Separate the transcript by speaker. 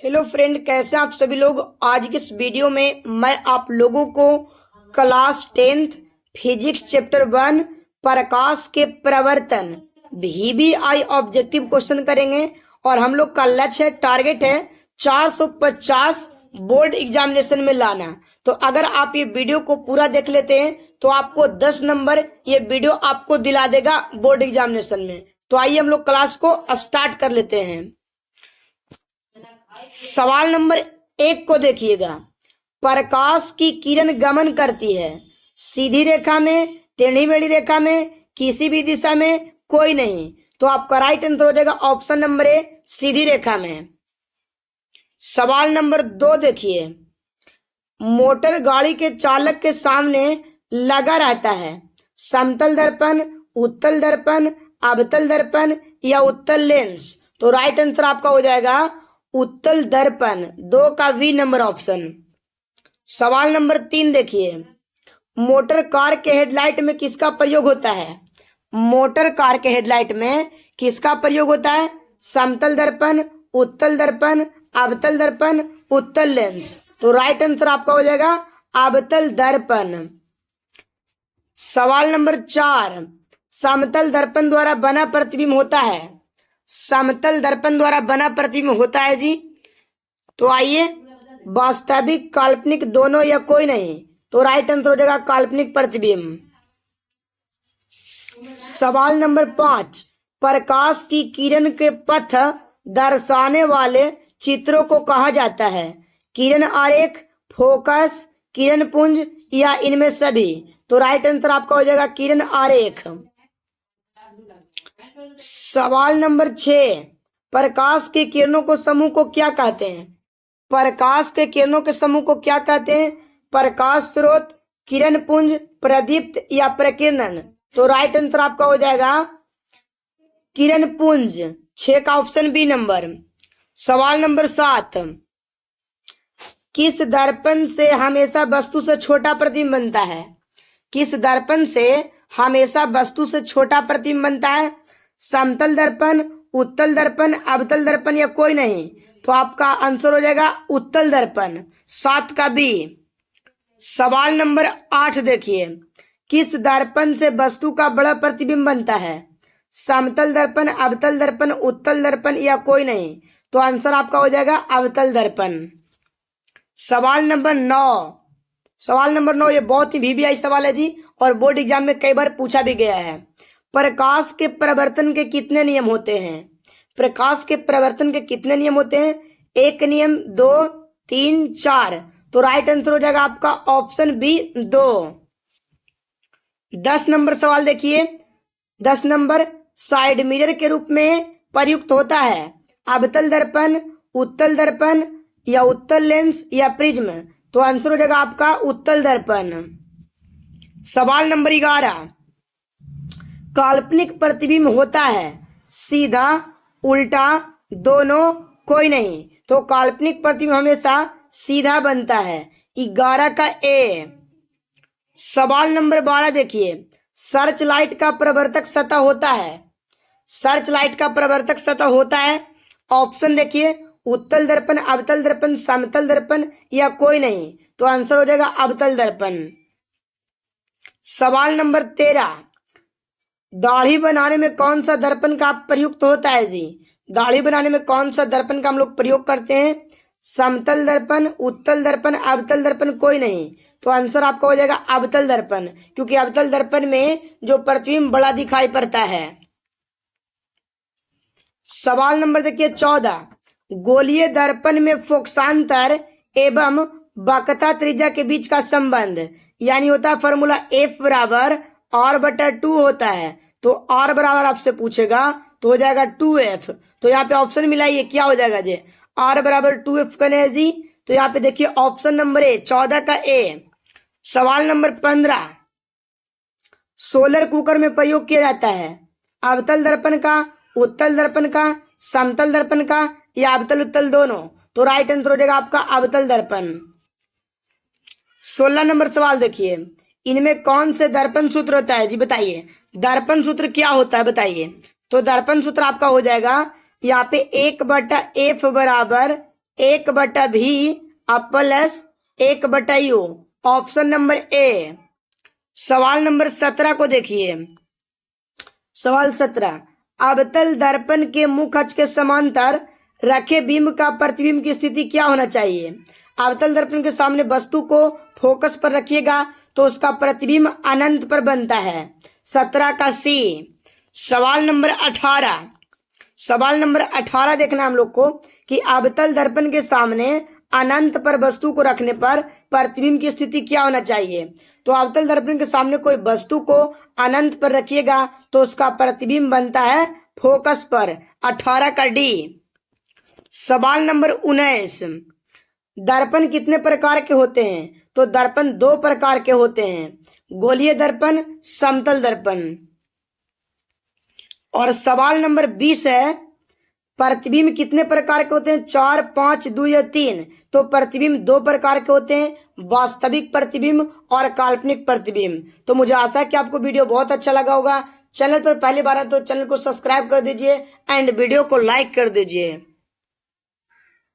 Speaker 1: Hello friend, कैसे आप सभी लोग। आज की इस वीडियो में मैं आप लोगों को क्लास 10th फिजिक्स चैप्टर 1 प्रकाश के प्रवर्तन VBI ऑब्जेक्टिव क्वेश्चन करेंगे। और हम लोग का लक्ष्य है, टारगेट है 450 बोर्ड एग्जामिनेशन में लाना। तो अगर आप ये वीडियो को पूरा देख लेते हैं तो आपको 10 नंबर ये वीडियो आपको दिला देगा बोर्ड एग्जामिनेशन में। तो आइए हम लोग क्लास को स्टार्ट कर लेते हैं। सवाल नंबर 1 को देखिएगा। प्रकाश की किरण गमन करती है सीधी रेखा में, टेढ़ी मेढ़ी रेखा में, किसी भी दिशा में, कोई नहीं। तो आपका राइट आंसर हो जाएगा ऑप्शन नंबर ए, सीधी रेखा में। सवाल नंबर 2 देखिए। मोटर गाड़ी के चालक के सामने लगा रहता है समतल दर्पण, उत्तल दर्पण, अवतल दर्पण या उत्तल लेंस। तो राइट आंसर आपका हो जाएगा उत्तल दर्पण, 2 का वी नंबर ऑप्शन। सवाल नंबर 3 देखिए। मोटर कार के हेडलाइट में किसका प्रयोग होता है? मोटर कार के हेडलाइट में किसका प्रयोग होता है? समतल दर्पण, उत्तल दर्पण, अवतल दर्पण, उत्तल लेंस। तो राइट आंसर आपका हो जाएगा अवतल दर्पण। सवाल नंबर 4। समतल दर्पण द्वारा बना प्रतिबिंब होता है। समतल दर्पण द्वारा बना प्रतिबिंब होता है जी। तो आइए, वास्तविक, काल्पनिक, दोनों या कोई नहीं। तो राइट आंसर हो जाएगा काल्पनिक प्रतिबिंब। सवाल नंबर 5। प्रकाश की किरण के पथ दर्शाने वाले चित्रों को कहा जाता है? किरण आरेख, फोकस, किरण पुंज या इनमें सभी। तो राइट आंसर आपका हो जाएगा किरण आरेख। सवाल नंबर 6। प्रकाश के किरणों को समूह को क्या कहते हैं? प्रकाश के किरणों के समूह को क्या कहते हैं? प्रकाश स्रोत, किरण पुंज, प्रदीप्त या प्रकीर्णन। तो राइट आंसर आपका हो जाएगा किरण पुंज, 6 का ऑप्शन बी नंबर। सवाल नंबर 7। किस दर्पण से हमेशा वस्तु से छोटा प्रतिबिंब बनता है? किस दर्पण से हमेशा वस्तु से छोटा प्रतिबिंब बनता है? समतल दर्पण, उत्तल दर्पण, अवतल दर्पण या कोई नहीं। तो आपका आंसर हो जाएगा उत्तल दर्पण, 7 का बी। सवाल नंबर 8 देखिए। किस दर्पण से वस्तु का बड़ा प्रतिबिंब बनता है? समतल दर्पण, अवतल दर्पण, उत्तल दर्पण या कोई नहीं। तो आंसर आपका हो जाएगा अवतल दर्पण। सवाल नंबर 9। सवाल नंबर 9 ये बहुत ही VBI सवाल है जी, और बोर्ड एग्जाम में कई बार पूछा भी गया है। प्रकाश के प्रवर्तन के कितने नियम होते हैं? प्रकाश के प्रवर्तन के कितने नियम होते हैं? 1 नियम, 2, 3, 4। तो राइट आंसर हो जाएगा आपका ऑप्शन बी, 2। 10 नंबर सवाल देखिए। 10 नंबर साइड मिरर के रूप में प्रयुक्त होता है? अवतल दर्पण, उत्तल दर्पण या उत्तल लेंस या प्रिज्म। तो आंसर हो जाएगा आपका उत्तल दर्पण। सवाल नंबर 11। काल्पनिक प्रतिबिंब होता है सीधा, उल्टा, दोनों, कोई नहीं। तो काल्पनिक प्रतिबिंब हमेशा सीधा बनता है, 11 का ए। सवाल नंबर 12 देखिए। सर्च लाइट का प्रवर्तक सतह होता है? सर्च लाइट का प्रवर्तक सतह होता है, ऑप्शन देखिए, उत्तल दर्पण, अवतल दर्पण, समतल दर्पण या कोई नहीं। तो आंसर हो जाएगा अवतल दर्पण। सवाल नंबर 13। दाढ़ी बनाने में कौन सा दर्पण का प्रयुक्त होता है जी? दाढ़ी बनाने में कौन सा दर्पण का हम लोग प्रयोग करते हैं? समतल दर्पण, उत्तल दर्पण, अवतल दर्पण, कोई नहीं। तो आंसर आपका हो जाएगा अवतल दर्पण, क्योंकि अवतल दर्पण में जो प्रतिबिंब बड़ा दिखाई पड़ता है। सवाल नंबर देखिए 14। गोलीय दर्पण में फोकसांतर एवं वक्रता त्रिज्या के बीच का संबंध यानी होता है फॉर्मूला F बराबर R/2 होता है। तो R बराबर आपसे पूछेगा तो हो जाएगा 2F। तो यहाँ पे ऑप्शन मिला, ये क्या हो जाएगा जी? R बराबर 2F कने जी। तो यहाँ पे देखिए ऑप्शन नंबर ए, 14 का ए। सवाल नंबर 15। सोलर कुकर में प्रयोग किया जाता है अवतल दर्पण का, उत्तल दर्पण का, समतल दर्पण का या अवतल उत्तल दोनों। तो राइट आंसर हो जाएगा आपका अवतल दर्पण। 16 नंबर सवाल देखिए। इनमें कौन से दर्पण सूत्र होता है जी, बताइए। दर्पण सूत्र क्या होता है बताइए। तो दर्पण सूत्र आपका हो जाएगा यहाँ पे 1/F बराबर 1/v plus 1/u। Option number A. सवाल नंबर 17 को देखिए। सवाल 17, अवतल दर्पण के मुख अक्ष के समांतर रखे बिंब का प्रतिबिंब की स्थिति क्या होना चाहिए? अवतल दर्पण के सामने वस्तु को फोकस पर रखिएगा तो उसका प्रतिबिंब अनंत पर बनता है। 17 का सी। सवाल नंबर 18। सवाल नंबर 18 देखना हम लोग को कि अवतल दर्पण के सामने अनंत पर वस्तु को रखने पर प्रतिबिंब की स्थिति क्या होना चाहिए? तो अवतल दर्पण के सामने कोई वस्तु को अनंत पर रखिएगा तो उसका प्रतिबिंब बनता है फोकस पर। 18 का डी। सवाल नंबर 19, दर्पण कितने प्रकार के होते हैं? तो दर्पण 2 प्रकार के होते हैं, गोलीय दर्पण, समतल दर्पण। और सवाल नंबर 20 है, प्रतिबिंब कितने प्रकार के होते हैं? 4, 5, 2 या 3? तो प्रतिबिंब 2 प्रकार के होते हैं, वास्तविक प्रतिबिंब और काल्पनिक प्रतिबिंब। तो मुझे आशा है कि आपको वीडियो बहुत अच्छा लगा होगा। चैनल पर पहली बार है तो चैनल को सब्सक्राइब कर दीजिए एंड वीडियो को लाइक कर दीजिए।